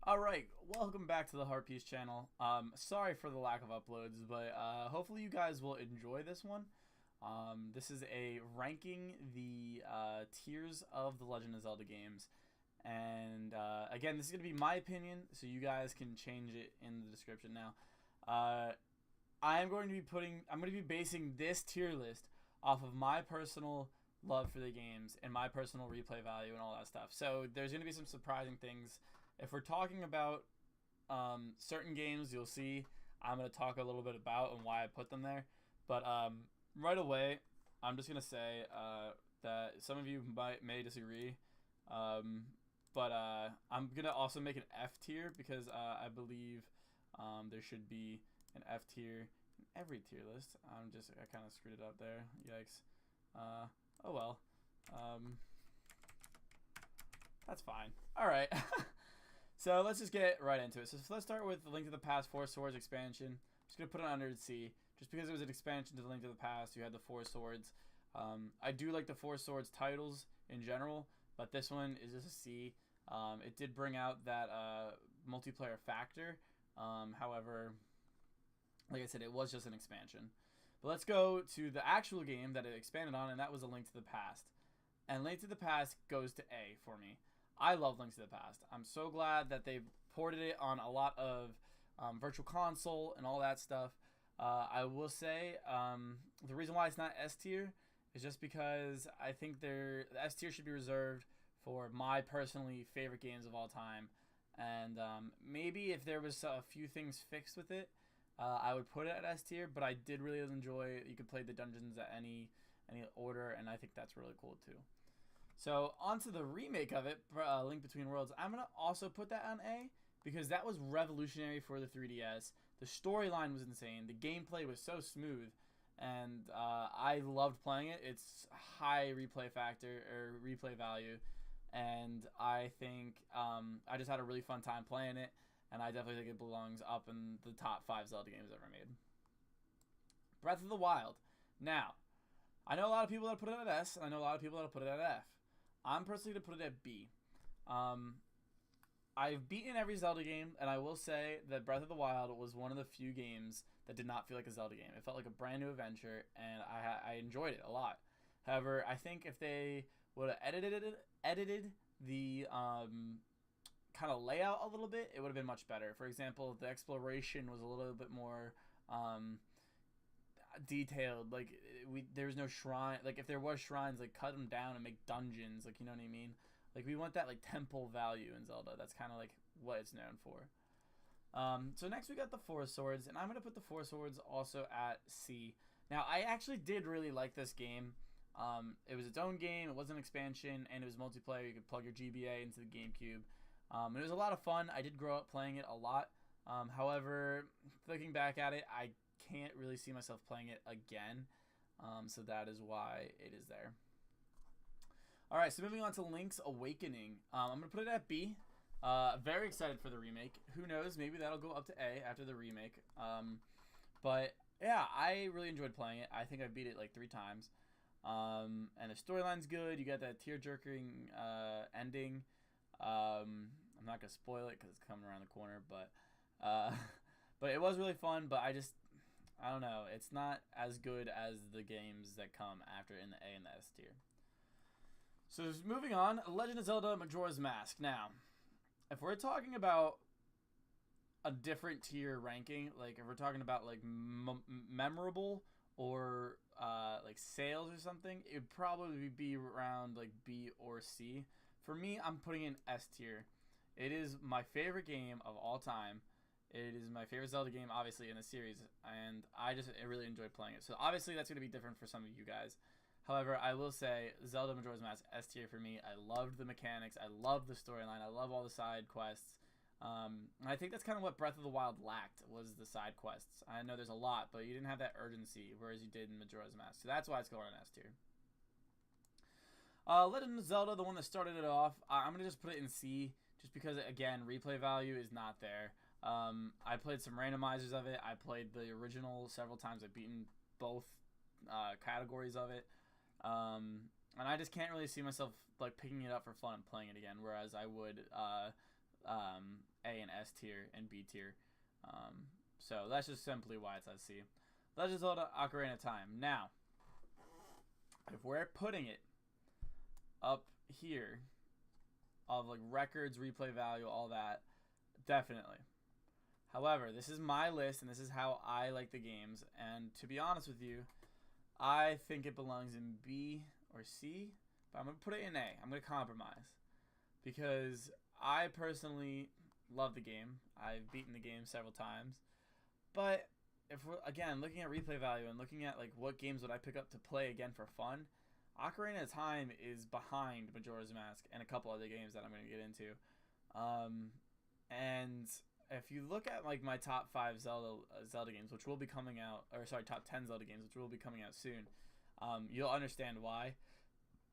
Alright, welcome back to the Heartpiece channel. Sorry for the lack of uploads, but hopefully you guys will enjoy this one. This is a ranking the tiers of the Legend of Zelda games. And again, this is going to be my opinion, so you guys can change it in the description now. I'm going to be basing this tier list off of my personal love for the games and my personal replay value and all that stuff. So there's going to be some surprising things. If we're talking about certain games, you'll see I'm going to talk a little bit about and why I put them there. But right away, I'm just going to say that some of you may disagree. But I'm going to also make an F tier because I believe there should be an F tier in every tier list. I kind of screwed it up there. Yikes. Oh well. That's fine. All right. So let's just get right into it. So let's start with the Link to the Past Four Swords expansion. I'm just going to put it under C. Just because it was an expansion to the Link to the Past, you had the Four Swords. I do like the Four Swords titles in general, but this one is just a C. It did bring out that multiplayer factor. However, like I said, it was just an expansion. But let's go to the actual game that it expanded on, and that was A Link to the Past. And Link to the Past goes to A for me. I love Link to the Past. I'm so glad that they've ported it on a lot of Virtual Console and all that stuff. I will say the reason why it's not S tier is just because I think the S tier should be reserved for my personally favorite games of all time. And maybe if there was a few things fixed with it, I would put it at S tier. But I did really enjoy you could play the dungeons at any order, and I think that's really cool too. So onto the remake of it, Link Between Worlds. I'm going to also put that on A because that was revolutionary for the 3DS. The storyline was insane. The gameplay was so smooth, and I loved playing it. It's high replay factor or replay value, and I think I just had a really fun time playing it, and I definitely think it belongs up in the top 5 Zelda games ever made. Breath of the Wild. Now, I know a lot of people that put it at S, and I know a lot of people that put it at F. I'm personally going to put it at B. I've beaten every Zelda game, and I will say that Breath of the Wild was one of the few games that did not feel like a Zelda game. It felt like a brand new adventure, and I enjoyed it a lot. However, I think if they would have edited the kind of layout a little bit, it would have been much better. For example, the exploration was a little bit more detailed. Like there's no shrine. Like if there was shrines, like cut them down and make dungeons. Like you know what I mean. Like we want that like temple value in Zelda. That's kind of like what it's known for. So next we got the Four Swords, and I'm gonna put the Four Swords also at C. Now I actually did really like this game. It was its own game. It was an expansion, and it was multiplayer. You could plug your GBA into the GameCube. And it was a lot of fun. I did grow up playing it a lot. However, looking back at it, I can't really see myself playing it again, so that is why it is there. Alright, so moving on to Link's Awakening. I'm going to put it at B. Very excited for the remake. Who knows, maybe that'll go up to A after the remake. But yeah, I really enjoyed playing it. I think I beat it like 3 times. And the storyline's good. You got that tear-jerking ending. I'm not going to spoil it because it's coming around the corner, but it was really fun. But I don't know. It's not as good as the games that come after in the A and the S tier. So moving on, Legend of Zelda Majora's Mask. Now, if we're talking about a different tier ranking, like if we're talking about like memorable or like sales or something, it would probably be around like B or C. For me, I'm putting in S tier. It is my favorite game of all time. It is my favorite Zelda game, obviously, in the series, and I really enjoyed playing it. So obviously, that's going to be different for some of you guys. However, I will say Zelda Majora's Mask S tier for me. I loved the mechanics. I loved the storyline. I love all the side quests. And I think that's kind of what Breath of the Wild lacked, was the side quests. I know there's a lot, but you didn't have that urgency, whereas you did in Majora's Mask. So that's why it's going on S tier. Legend of Zelda, the one that started it off, I'm going to just put it in C, just because, again, replay value is not there. I played some randomizers of it. I played the original several times. I've beaten both categories of it. And I just can't really see myself like picking it up for fun and playing it again, whereas I would A and S tier and B tier. So that's just simply why it's SC. Legend of Zelda Ocarina of Time. Now, if we're putting it up here of like records, replay value, all that, definitely. However, this is my list and this is how I like the games. And to be honest with you, I think it belongs in B or C, but I'm going to put it in A. I'm going to compromise because I personally love the game. I've beaten the game several times. But if we're, again, looking at replay value and looking at like what games would I pick up to play again for fun, Ocarina of Time is behind Majora's Mask and a couple other games that I'm going to get into. And if you look at like my top 5 Zelda games, which will be coming out, or sorry, top 10 Zelda games, which will be coming out soon, you'll understand why.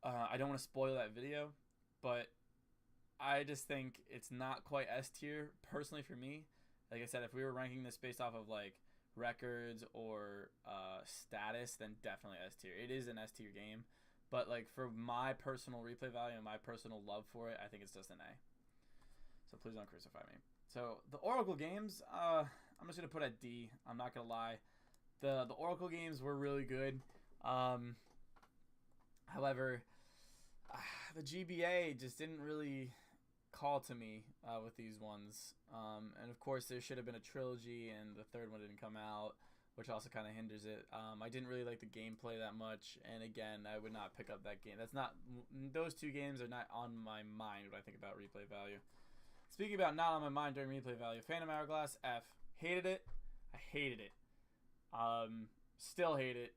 I don't want to spoil that video, but I just think it's not quite S tier personally for me. Like I said, if we were ranking this based off of like records or status, then definitely S tier. It is an S tier game, but like for my personal replay value and my personal love for it, I think it's just an A. So please don't crucify me. So the Oracle games, I'm just gonna put at D. I'm not gonna lie, the Oracle games were really good. However, the GBA just didn't really call to me with these ones. And of course, there should have been a trilogy, and the third one didn't come out, which also kind of hinders it. I didn't really like the gameplay that much, and again, I would not pick up that game. Those two games are not on my mind when I think about replay value. Speaking about not on my mind during replay value, Phantom Hourglass, F. Hated it. I hated it. Still hate it.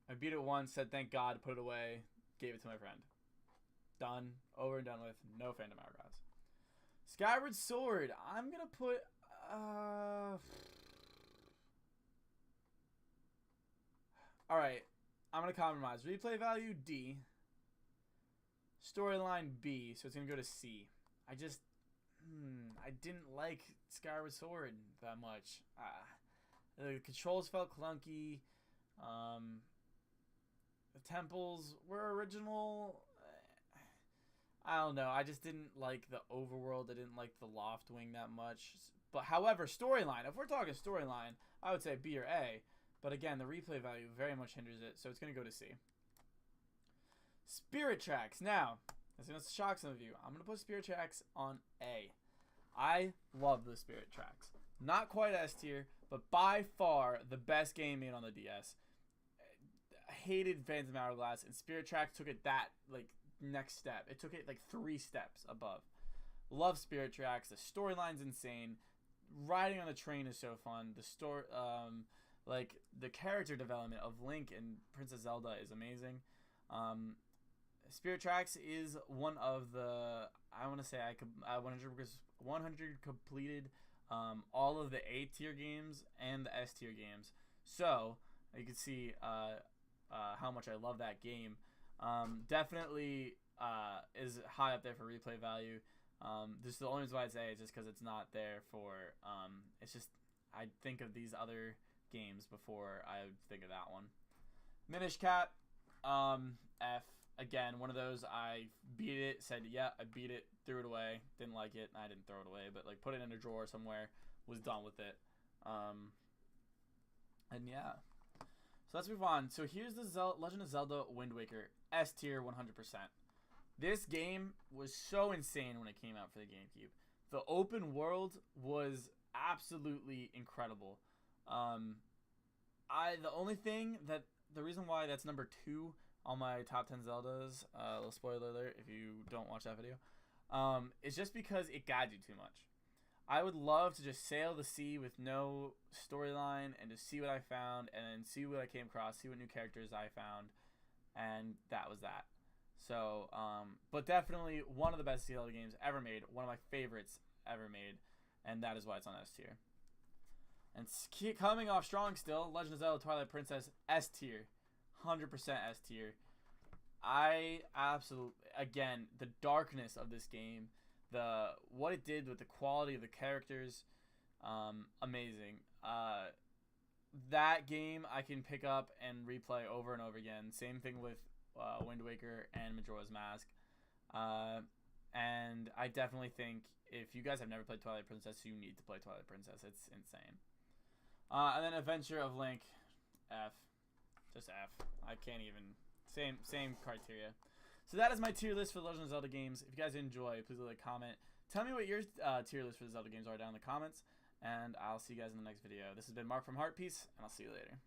I beat it once, said thank God, put it away, gave it to my friend. Done. Over and done with. No Phantom Hourglass. Skyward Sword, I'm going to put... Alright, I'm going to compromise. Replay value, D. Storyline, B, so it's going to go to C. I didn't like Skyward Sword that much. The controls felt clunky. The temples were original. I don't know. I just didn't like the overworld. I didn't like the loft wing that much. But however, storyline. If we're talking storyline, I would say B or A. But again, the replay value very much hinders it, so it's going to go to C. Spirit Tracks. Now, it's going to shock some of you. I'm going to put Spirit Tracks on A. I love the Spirit Tracks. Not quite S tier, but by far the best game made on the DS. I hated Phantom Hourglass, and Spirit Tracks took it that like next step. It took it like 3 steps above. Love Spirit Tracks. The storyline's insane. Riding on the train is so fun. Like the character development of Link and Princess Zelda is amazing. Spirit Tracks is one of the, I want to say I 100 completed all of the A tier games and the S tier games. So you can see how much I love that game. Definitely is high up there for replay value. This is the only reason why I say it's just because it's not there for. It's just I think of these other games before I would think of that one. Minish Cap, F. Again, one of those I beat it, said yeah, I beat it, threw it away, didn't like it. I didn't throw it away, but like put it in a drawer somewhere, was done with it. And yeah. So let's move on. So here's the Legend of Zelda Wind Waker, S tier 100%. This game was so insane when it came out for the GameCube. The open world was absolutely incredible. The reason why that's number 2 on my top 10 Zeldas, little spoiler alert if you don't watch that video, it's just because it guides you too much. I would love to just sail the sea with no storyline and just see what I found and then see what I came across, see what new characters I found, and that was that. So, but definitely one of the best Zelda games ever made, one of my favorites ever made, and that is why it's on S tier. And coming off strong still, Legend of Zelda Twilight Princess, S tier. 100% S tier. I absolutely, again, the darkness of this game, what it did with the quality of the characters, amazing. That game I can pick up and replay over and over again. Same thing with Wind Waker and Majora's Mask. And I definitely think if you guys have never played Twilight Princess, you need to play Twilight Princess. It's insane. And then Adventure of Link, F. Just F. I can't even. Same criteria. So that is my tier list for the Legend of Zelda games. If you guys enjoy, please leave a comment. Tell me what your tier list for the Zelda games are down in the comments. And I'll see you guys in the next video. This has been Mark from Heartpiece, and I'll see you later.